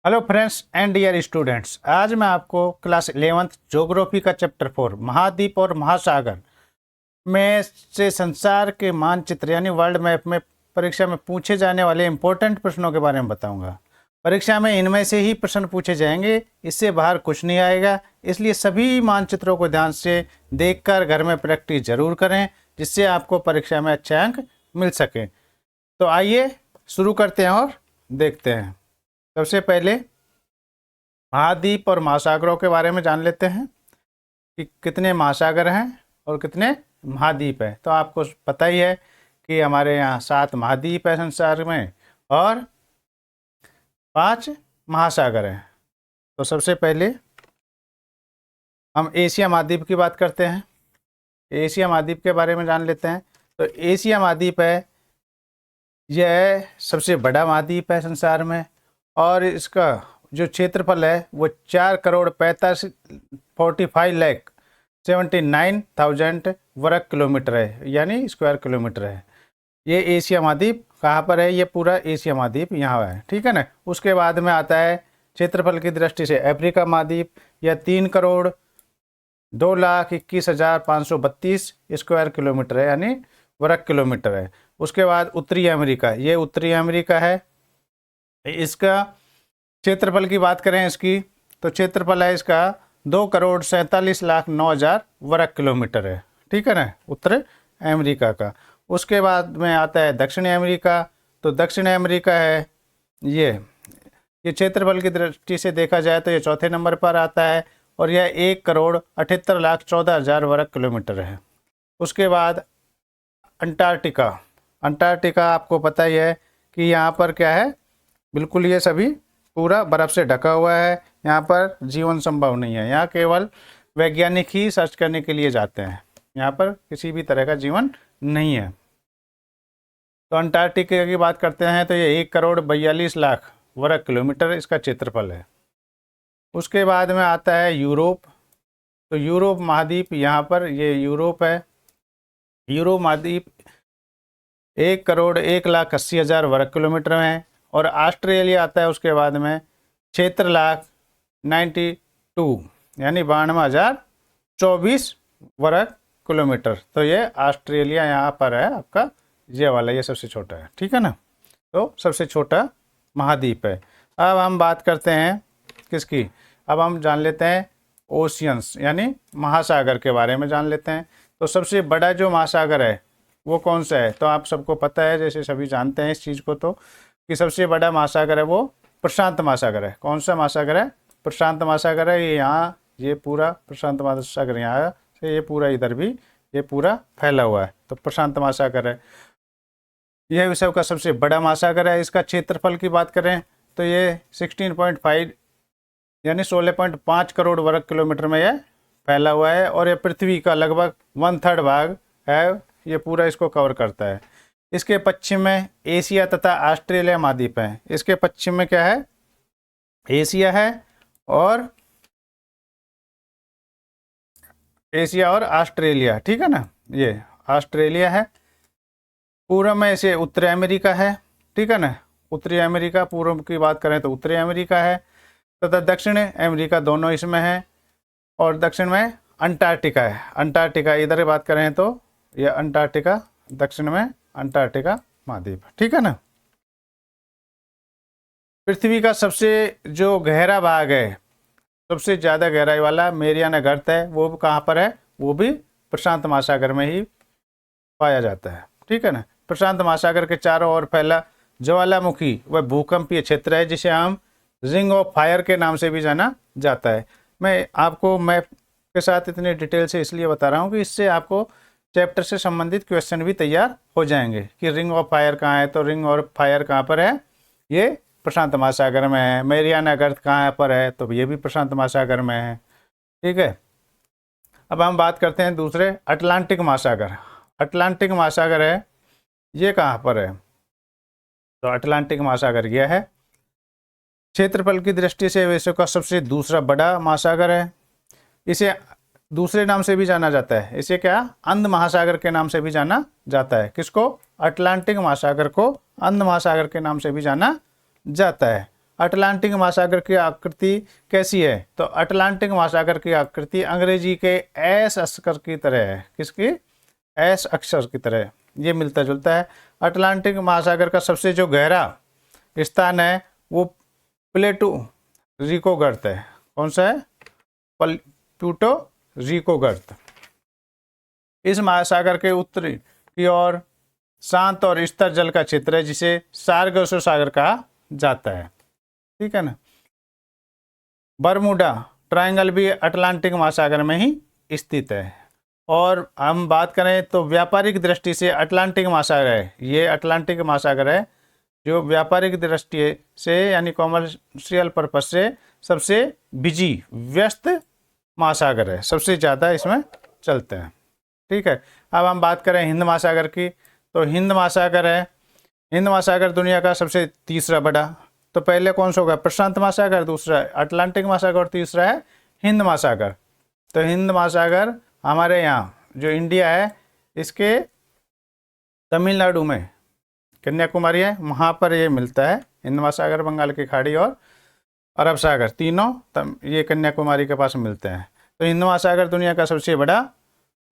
Hello friends and dear students, आज मैं आपको क्लास 11th ज्योग्राफी का चैप्टर 4 महाद्वीप और महासागर में से संसार के मानचित्र यानी वर्ल्ड मैप में परीक्षा में पूछे जाने वाले इंपॉर्टेंट प्रश्नों के बारे में बताऊंगा। परीक्षा में इनमें से ही प्रश्न पूछे जाएंगे, इससे बाहर कुछ नहीं आएगा। इसलिए सभी मानचित्रों को ध्यान से देखकर घर में प्रैक्टिस जरूर करें, जिससे आपको परीक्षा में अच्छे अंक मिल सके। तो आइए शुरू करते हैं और देखते हैं। सबसे पहले महाद्वीप और महासागरों के बारे में जान लेते हैं कि कितने महासागर हैं और कितने महाद्वीप हैं। तो आपको पता ही है कि हमारे यहाँ 7 महाद्वीप है संसार में और 5 महासागर हैं। तो सबसे पहले हम एशिया महाद्वीप की बात करते हैं। एशिया महाद्वीप के बारे में जान लेते हैं। तो एशिया महाद्वीप है, यह सबसे बड़ा महाद्वीप है संसार में और इसका जो क्षेत्रफल है वो 4,45,79,000 वर्ग किलोमीटर है, यानी स्क्वायर किलोमीटर है। ये एशिया महाद्वीप कहाँ पर है? ये पूरा एशिया महाद्वीप यहाँ है, ठीक है ना। उसके बाद में आता है क्षेत्रफल की दृष्टि से अफ्रीका महाद्वीप, यह 3,02,21,532 स्क्वायर किलोमीटर है, यानी वर्ग किलोमीटर है। उसके बाद उत्तरी अमेरिका, ये उत्तरी अमेरिका है। इसका क्षेत्रफल की बात करें इसकी, तो क्षेत्रफल है इसका 2,47,09,000 वर्ग किलोमीटर है, ठीक है ना, उत्तरी अमेरिका का। उसके बाद में आता है दक्षिणी अमेरिका। तो दक्षिणी अमेरिका है ये क्षेत्रफल की दृष्टि से देखा जाए तो ये चौथे नंबर पर आता है और यह 1,78,14,000 वर्ग किलोमीटर है। उसके बाद अंटार्कटिका। अंटार्कटिका आपको पता ही है कि यहाँ पर क्या है, बिल्कुल ये सभी पूरा बर्फ़ से ढका हुआ है। यहाँ पर जीवन संभव नहीं है, यहाँ केवल वैज्ञानिक ही सर्च करने के लिए जाते हैं, यहाँ पर किसी भी तरह का जीवन नहीं है। तो अंटार्कटिका की बात करते हैं तो ये 1,42,00,000 वर्ग किलोमीटर इसका क्षेत्रफल है। उसके बाद में आता है यूरोप। तो यूरोप महाद्वीप, यहाँ पर ये यूरोप है। यूरोप महाद्वीप 1,01,80,000 वर्ग किलोमीटर में है। और ऑस्ट्रेलिया आता है उसके बाद में 76,92 यानी 92,024 वर्ग किलोमीटर। तो ये ऑस्ट्रेलिया यहाँ पर है आपका, ये वाला, ये सबसे छोटा है, ठीक है ना। तो सबसे छोटा महाद्वीप है। अब हम बात करते हैं किसकी, अब हम जान लेते हैं ओशियंस यानी महासागर के बारे में जान लेते हैं। तो सबसे बड़ा जो महासागर है वो कौन सा है? तो आप सबको पता है, जैसे सभी जानते हैं इस चीज़ को, तो कि सबसे बड़ा महासागर है वो प्रशांत महासागर है। कौन सा महासागर है? प्रशांत महासागर है। ये यहाँ, ये पूरा प्रशांत महासागर यहाँ से ये पूरा इधर भी ये पूरा फैला हुआ है, तो प्रशांत महासागर है। यह विश्व का सबसे बड़ा महासागर है। इसका क्षेत्रफल की बात करें तो ये 16.5 यानी 16.5 करोड़ वर्ग किलोमीटर में यह फैला हुआ है और यह पृथ्वी का लगभग 1/3 भाग है, ये पूरा इसको कवर करता है। इसके पश्चिम में एशिया तथा ऑस्ट्रेलिया महाद्वीप हैं। इसके पश्चिम में क्या है? एशिया है और एशिया और ऑस्ट्रेलिया, ठीक है ना, ये ऑस्ट्रेलिया है। पूर्व में इसे उत्तरी अमेरिका है, ठीक है ना, उत्तरी अमेरिका। पूर्व की बात करें तो उत्तरी अमेरिका है तथा दक्षिण अमेरिका, दोनों इसमें है। और दक्षिण में अंटार्कटिका है। अंटार्कटिका इधर बात करें तो यह अंटार्कटिका, दक्षिण में अंटार्कटिका महाद्वीप, ठीक है ना। पृथ्वी का सबसे जो गहरा भाग है, सबसे ज़्यादा गहराई वाला मेरियाना गर्त है, वो कहाँ पर है? वो भी प्रशांत महासागर में ही पाया जाता है, ठीक है ना। प्रशांत महासागर के चारों ओर फैला ज्वालामुखी व भूकंपीय क्षेत्र है, जिसे हम रिंग ऑफ फायर के नाम से भी जाना जाता है। मैं आपको मैप के साथ इतनी डिटेल से इसलिए बता रहा हूँ कि इससे आपको चैप्टर से संबंधित क्वेश्चन भी तैयार हो जाएंगे कि रिंग ऑफ फायर कहाँ है। तो रिंग ऑफ फायर कहाँ पर है? ये प्रशांत महासागर में है। मेरियाना गर्त कहाँ पर है? तो ये भी प्रशांत महासागर में है, ठीक है। अब हम बात करते हैं दूसरे अटलांटिक महासागर। अटलांटिक महासागर है, ये कहाँ पर है? तो अटलांटिक महासागर यह है। क्षेत्रफल की दृष्टि से विश्व का सबसे दूसरा बड़ा महासागर है। इसे दूसरे नाम से भी जाना जाता है, इसे क्या? अंध महासागर के नाम से भी जाना जाता है। किसको? अटलांटिक महासागर को अंध महासागर के नाम से भी जाना जाता है। अटलांटिक महासागर की आकृति कैसी है? तो अटलांटिक महासागर की आकृति अंग्रेजी के एस अक्षर की तरह है। किसकी? एस अक्षर की तरह, ये मिलता जुलता है। अटलांटिक महासागर का सबसे जो गहरा स्थान है वो प्लेटो रिको गर्त है। कौन सा है? प्लूटो रिको गर्त। इस महासागर के उत्तरी की ओर शांत और स्थिर जल का क्षेत्र है जिसे सार्गासो सागर कहा जाता है। ठीक है ना। बरमूडा ट्रायंगल भी अटलांटिक महासागर में ही स्थित है। और हम बात करें तो व्यापारिक दृष्टि से अटलांटिक महासागर है, ये अटलांटिक महासागर है जो व्यापारिक दृष्टि से यानी कॉमर्शियल पर्पज से सबसे बिजी व्यस्त महासागर है, सबसे ज़्यादा इसमें चलते हैं। ठीक है। अब हम बात करें हिंद महासागर की, तो हिंद महासागर है, हिंद महासागर दुनिया का सबसे तीसरा बड़ा। तो पहले कौन सा होगा? प्रशांत महासागर, दूसरा अटलांटिक महासागर और तीसरा है हिंद महासागर। तो हिंद महासागर हमारे यहाँ जो इंडिया है इसके तमिलनाडु में कन्याकुमारी है, वहाँ पर ये मिलता है। हिंद महासागर बंगाल की खाड़ी और अरब सागर तीनों ये कन्याकुमारी के पास मिलते हैं। तो हिंद महासागर दुनिया का सबसे बड़ा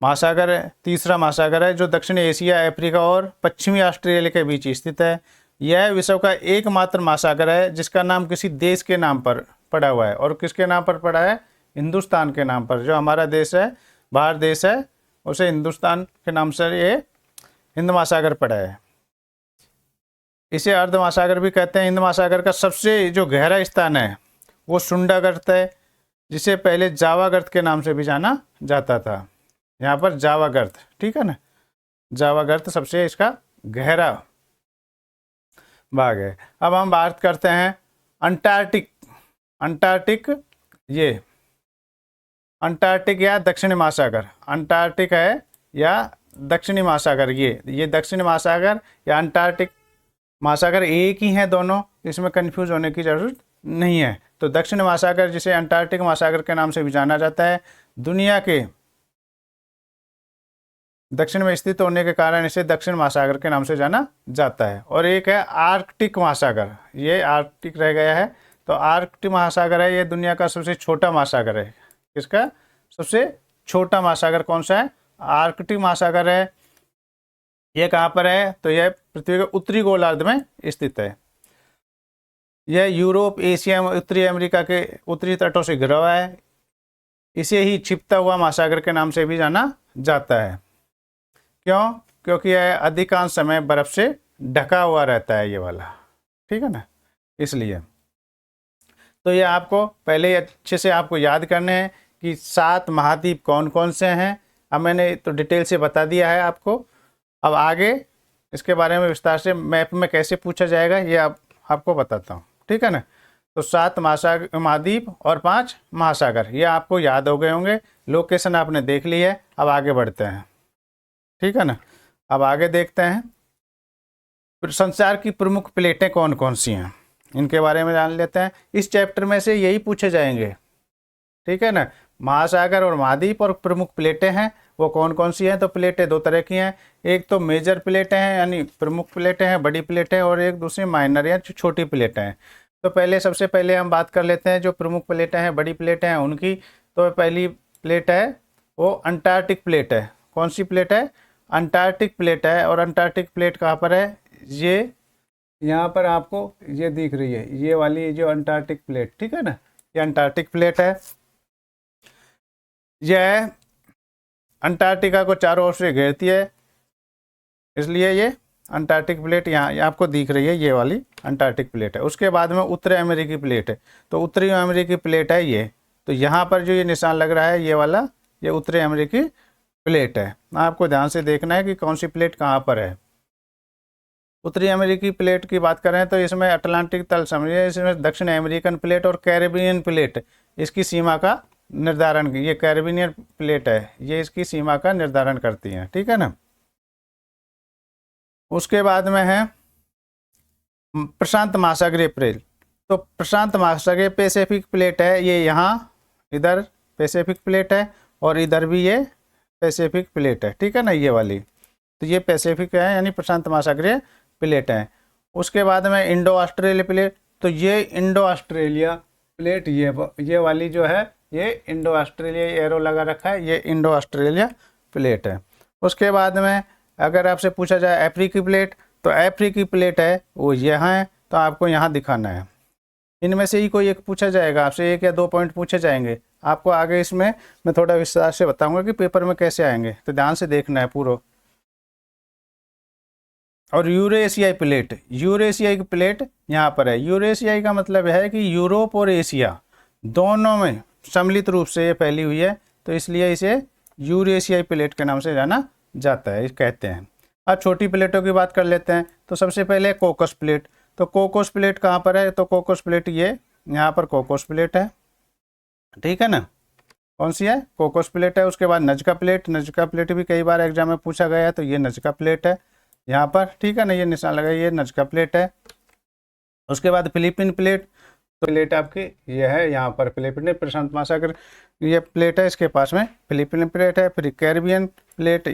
महासागर है, तीसरा महासागर है जो दक्षिण एशिया, अफ्रीका और पश्चिमी ऑस्ट्रेलिया के बीच स्थित है। यह विश्व का एकमात्र महासागर है जिसका नाम किसी देश के नाम पर पड़ा हुआ है। और किसके नाम पर पड़ा है? हिंदुस्तान के नाम पर। जो हमारा देश है, भारत देश है, उसे हिंदुस्तान के नाम से ये हिंद महासागर पड़ा है। इसे अर्ध महासागर भी कहते हैं। हिंद महासागर का सबसे जो गहरा स्थान है वो सुंडा गर्त है, जिसे पहले जावा गर्त के नाम से भी जाना जाता था। यहाँ पर जावा गर्त, ठीक है ना, जावा गर्त सबसे इसका गहरा भाग है। अब हम बात करते हैं अंटार्कटिक। अंटार्कटिक ये अंटार्कटिक या दक्षिणी महासागर, अंटार्कटिक है या दक्षिणी महासागर, ये दक्षिणी महासागर या अंटार्कटिक महासागर एक ही हैं दोनों, इसमें कंफ्यूज होने की जरूरत नहीं है। तो दक्षिण महासागर जिसे अंटार्कटिक महासागर के नाम से भी जाना जाता है, दुनिया के दक्षिण में स्थित होने के कारण इसे दक्षिण महासागर के नाम से जाना जाता है। और एक है आर्कटिक महासागर, ये आर्कटिक रह गया है। तो आर्कटिक महासागर है, ये दुनिया का सबसे छोटा महासागर है। किसका सबसे छोटा महासागर कौन सा है? आर्कटिक महासागर है। यह कहाँ पर है? तो यह पृथ्वी के उत्तरी गोलार्ध में स्थित है। यह यूरोप, एशिया, उत्तरी अमेरिका के उत्तरी तटों से घिरा हुआ है। इसे ही छिपता हुआ महासागर के नाम से भी जाना जाता है। क्यों? क्योंकि यह अधिकांश समय बर्फ से ढका हुआ रहता है ये वाला, ठीक है ना, इसलिए। तो ये आपको पहले अच्छे से आपको याद करने हैं कि 7 महाद्वीप कौन कौन से हैं। अब मैंने तो डिटेल से बता दिया है आपको। अब आगे इसके बारे में विस्तार से मैप में कैसे पूछा जाएगा ये आपको बताता हूँ, ठीक है ना। तो 7 महाद्वीप और 5 महासागर, ये आपको याद हो गए होंगे। लोकेशन आपने देख ली है। अब आगे बढ़ते हैं, ठीक है ना। अब आगे देखते हैं संसार की प्रमुख प्लेटें कौन कौन सी हैं, इनके बारे में जान लेते हैं। इस चैप्टर में से यही पूछे जाएंगे, ठीक है ना। महासागर और महाद्वीप और प्रमुख प्लेटें हैं वो कौन कौन सी हैं। तो प्लेटें 2 तरह की हैं, एक तो मेजर प्लेटें हैं यानी प्रमुख प्लेटें हैं, बड़ी प्लेटें, और एक दूसरी माइनर या छोटी प्लेटें हैं। तो सबसे पहले हम बात कर लेते हैं जो प्रमुख प्लेटें हैं, बड़ी प्लेटें हैं उनकी। तो पहली प्लेट है वो अंटार्कटिक प्लेट है। कौन सी प्लेट है? अंटार्कटिक प्लेट है। और अंटार्कटिक प्लेट कहाँ पर है? ये यहाँ पर आपको ये दिख रही है, ये वाली जो अंटार्कटिक प्लेट, ठीक है ना, ये अंटार्कटिक प्लेट है। यह अंटार्कटिका को चारों ओर से घेरती है, इसलिए ये अंटार्कटिक प्लेट यहाँ आपको दिख रही है, ये वाली अंटार्कटिक प्लेट है। उसके बाद में उत्तरी अमेरिकी प्लेट है। तो उत्तरी अमेरिकी प्लेट है ये। तो यहाँ पर जो ये निशान लग रहा है ये वाला, ये उत्तरी अमेरिकी प्लेट है। आपको ध्यान से देखना है कि कौन सी प्लेट कहाँ पर है। उत्तरी अमेरिकी प्लेट की बात करें तो इसमें अटलांटिक तल समझिए, इसमें दक्षिण अमेरिकन प्लेट और कैरेबियन प्लेट इसकी सीमा का निर्धारण, ये कैरेबियन प्लेट है, ये इसकी सीमा का निर्धारण करती है, ठीक है ना। उसके बाद में है प्रशांत महासागरीय प्लेट। तो प्रशांत महासागरीय पैसिफिक प्लेट है, ये यहाँ इधर पैसिफिक प्लेट है और इधर भी ये पैसिफिक प्लेट है, ठीक है ना, ये वाली। तो ये पैसिफिक है यानी प्रशांत महासागरीय प्लेट है। उसके बाद में इंडो ऑस्ट्रेलिया प्लेट, तो ये इंडो ऑस्ट्रेलिया प्लेट, ये वाली जो है ये इंडो ऑस्ट्रेलिया एरो लगा रखा है, ये इंडो ऑस्ट्रेलिया प्लेट है। उसके बाद में अगर आपसे पूछा जाए अफ्रीकी प्लेट, तो अफ्रीकी प्लेट है वो यहाँ है, तो आपको यहाँ दिखाना है। इनमें से ही कोई एक पूछा जाएगा आपसे, 1 या 2 पॉइंट पूछे जाएंगे। आपको आगे इसमें मैं थोड़ा विस्तार से बताऊंगा कि पेपर में कैसे आएंगे, तो ध्यान से देखना है पूरा। और यूरेशियाई प्लेट, यूरेशियाई प्लेट यहाँ पर है। यूरेशियाई का मतलब है कि यूरोप और एशिया दोनों में सम्मिलित रूप से ये फैली हुई है, तो इसलिए इसे यूरेशियाई प्लेट के नाम से जाना जाता है, कहते हैं। अब छोटी प्लेटों की बात कर लेते हैं। तो सबसे पहले कोकस प्लेट। तो कोकस प्लेट कहाँ पर है? तो कोकस प्लेट ये यहाँ पर कोकस प्लेट है, ठीक है ना। कौन सी है? कोकस प्लेट है। उसके बाद नजका प्लेट, नजका प्लेट भी कई बार एग्जाम में पूछा गया है, तो ये नजका प्लेट है यहाँ पर, ठीक है ना, ये निशान लगा, ये नजका प्लेट है। उसके बाद फिलीपीन प्लेट, तो प्लेट आपकी ये है यहाँ पर, फिलीपीन प्रशांत महासागर ये प्लेट है, इसके पास में फिलीपीन प्लेट है। फिर कैरिबियन प्लेट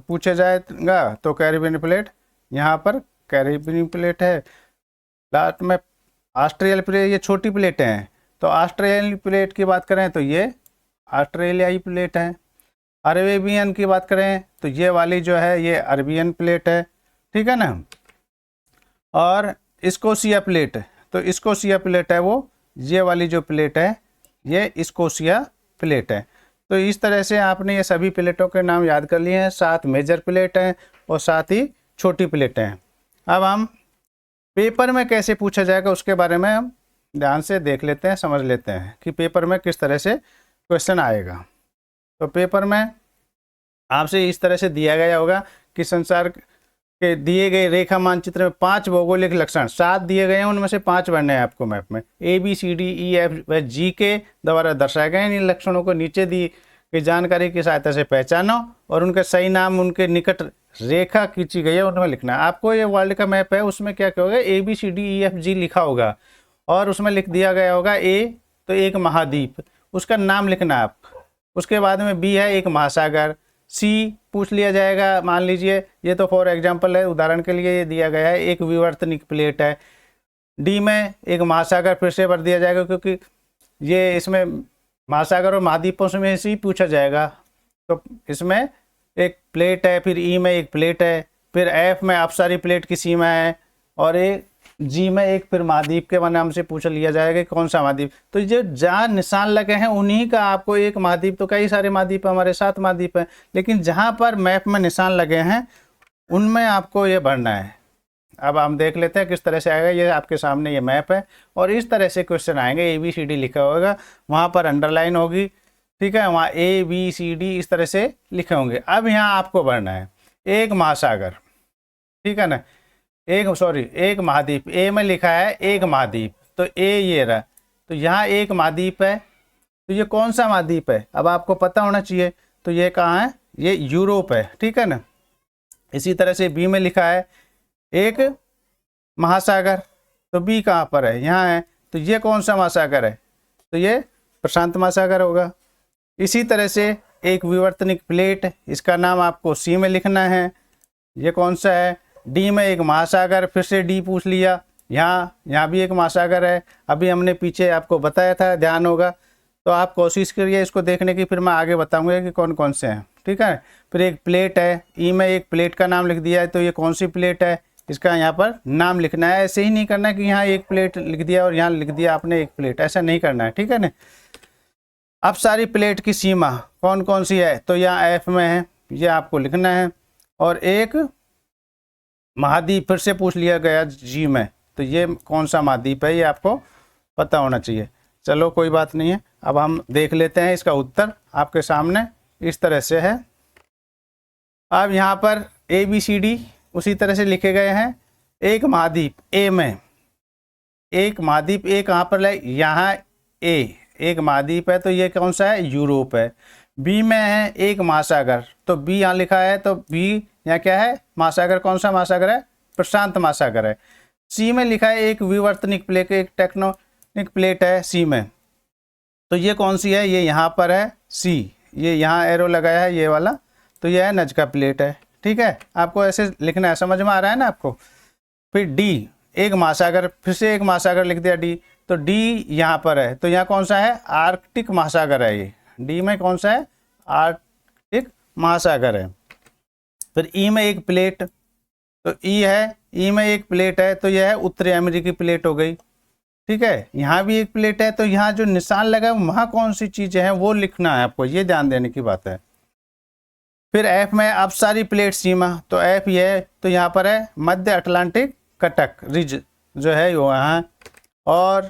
पूछा जाएगा, तो कैरिबियन प्लेट यहाँ पर कैरिबियन प्लेट है। लास्ट में ऑस्ट्रेलिया प्लेट, ये छोटी प्लेटें हैं, तो ऑस्ट्रेलियन प्लेट की बात करें तो ये ऑस्ट्रेलियाई प्लेट है। अरेबियन की बात करें तो ये वाली जो है ये अरबियन प्लेट है, ठीक है ना। और स्कोशिया प्लेट, तो स्कोशिया प्लेट है वो, ये वाली जो प्लेट है ये स्कोशिया प्लेट है। तो इस तरह से आपने ये सभी प्लेटों के नाम याद कर लिए हैं। 7 मेजर प्लेट हैं और 7 ही छोटी प्लेटें हैं। अब हम पेपर में कैसे पूछा जाएगा उसके बारे में हम ध्यान से देख लेते हैं, समझ लेते हैं कि पेपर में किस तरह से क्वेश्चन आएगा। तो पेपर में आपसे इस तरह से दिया गया होगा कि संसार के दिए गए रेखा मानचित्र में 5 भौगोलिक लक्षण 7 दिए गए हैं, उनमें से 5 बनने हैं आपको मैप में। ABCDEF व G के द्वारा दर्शाए गए इन लक्षणों को नीचे दी गई जानकारी की सहायता से पहचानो और उनके सही नाम उनके निकट रेखा खींची गई है उनमें लिखना है। आपको ये वर्ल्ड का मैप है, उसमें क्या क्या होगा, ABCDEFG लिखा होगा और उसमें लिख दिया गया होगा A तो एक महाद्वीप, उसका नाम लिखना है आप। उसके बाद में B है एक महासागर, C पूछ लिया जाएगा, मान लीजिए ये तो फॉर एग्जांपल है, उदाहरण के लिए ये दिया गया है एक विवर्तनिक प्लेट है। D में एक महासागर फिर से भर दिया जाएगा, क्योंकि ये इसमें महासागर और महाद्वीपों में से ही पूछा जाएगा। तो इसमें एक प्लेट है, फिर E में एक प्लेट है, फिर F में अपसारी प्लेट की सीमा है, और एक G में एक फिर महाद्वीप के नाम से पूछ लिया जाएगा कौन सा महाद्वीप। तो जो जहाँ निशान लगे हैं उन्हीं का आपको एक महाद्वीप, तो कई सारे महाद्वीप हमारे 7 महाद्वीप हैं, लेकिन जहाँ पर मैप में निशान लगे हैं उनमें आपको ये भरना है। अब हम देख लेते हैं किस तरह से आएगा। ये आपके सामने ये मैप है और इस तरह से क्वेश्चन आएंगे। ABCD लिखा होगा, वहाँ पर अंडरलाइन होगी, ठीक है, वहाँ ABCD इस तरह से लिखे होंगे। अब यहाँ आपको भरना है एक महासागर, ठीक है ना, एक महाद्वीप। A में लिखा है एक महाद्वीप, तो A ये रहा, तो यहाँ एक महाद्वीप है, तो ये कौन सा महाद्वीप है अब आपको पता होना चाहिए। तो ये कहाँ है, ये यूरोप है, ठीक है ना। इसी तरह से B में लिखा है एक महासागर, तो B कहाँ पर है, यहाँ है, तो ये कौन सा महासागर है, तो ये प्रशांत महासागर होगा। इसी तरह से एक विवर्तनिक प्लेट, इसका नाम आपको C में लिखना है, ये कौन सा है। D में एक महासागर, फिर से D पूछ लिया, यहाँ भी एक महासागर है, अभी हमने पीछे आपको बताया था, ध्यान होगा। तो आप कोशिश करिए इसको देखने की, फिर मैं आगे बताऊंगा कि कौन कौन से हैं, ठीक है। फिर एक प्लेट है, E में एक प्लेट का नाम लिख दिया है, तो ये कौन सी प्लेट है, इसका यहाँ पर नाम लिखना है। ऐसे ही नहीं करना कि यहाँ एक प्लेट लिख दिया और यहाँ लिख दिया आपने एक प्लेट, ऐसा नहीं करना है, ठीक है ना। अब सारी प्लेट की सीमा कौन कौन सी है, तो यहाँ F में है, ये आपको लिखना है। और एक महाद्वीप फिर से पूछ लिया गया G में, तो ये कौन सा महाद्वीप है ये आपको पता होना चाहिए। चलो कोई बात नहीं है, अब हम देख लेते हैं इसका उत्तर आपके सामने इस तरह से है। अब यहाँ पर ABCD उसी तरह से लिखे गए हैं। एक महाद्वीप A में, एक महाद्वीप A कहाँ पर है, यहाँ A एक महाद्वीप है, तो ये कौन सा है, यूरोप है। B में है एक महासागर, तो B यहाँ लिखा है, तो B यहाँ क्या है, महासागर, कौन सा महासागर है, प्रशांत महासागर है। C में लिखा है एक विवर्तनिक प्लेट, एक टेक्टोनिक प्लेट है C में, तो ये कौन सी है, ये यहाँ पर है C, ये यहाँ एरो लगाया है ये वाला, तो ये है नजका प्लेट है, ठीक है। आपको ऐसे लिखना है, समझ में आ रहा है ना आपको। फिर D, एक महासागर, फिर से एक महासागर लिख दिया डी, तो डी यहाँ पर है, तो यहाँ कौन सा है, आर्कटिक महासागर है। ये डी में कौन सा है, आर्कटिक महासागर है। फिर ई में एक प्लेट, तो ई है, ई में एक प्लेट है, तो यह है उत्तरी अमेरिकी प्लेट हो गई। ठीक है, यहाँ भी एक प्लेट है, तो यहाँ जो निशान लगा है वहाँ कौन सी चीज़ें हैं वो लिखना है आपको, ये ध्यान देने की बात है। फिर एफ में अब सारी प्लेट सीमा, तो एफ ये है, तो यहाँ पर है मध्य अटलांटिक कटक रिज जो है वो यहाँ। और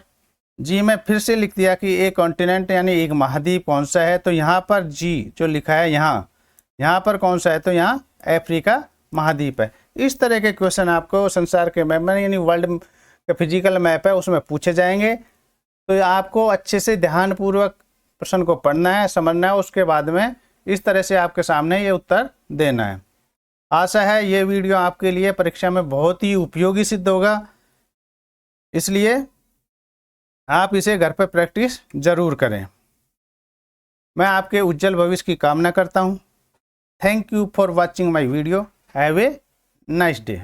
जी में फिर से लिख दिया कि एक कॉन्टिनेंट यानी एक महाद्वीप कौन सा है, तो यहाँ पर जी जो लिखा है यहाँ पर कौन सा है, तो यहाँ अफ्रीका महाद्वीप है। इस तरह के क्वेश्चन आपको संसार के मैप में यानी वर्ल्ड का फिजिकल मैप है उसमें पूछे जाएंगे। तो आपको अच्छे से ध्यानपूर्वक प्रश्न को पढ़ना है, समझना है, उसके बाद में इस तरह से आपके सामने ये उत्तर देना है। आशा है ये वीडियो आपके लिए परीक्षा में बहुत ही उपयोगी सिद्ध होगा, इसलिए आप इसे घर पर प्रैक्टिस जरूर करें। मैं आपके उज्जवल भविष्य की कामना करता हूँ। Thank you for watching my video. Have a nice day.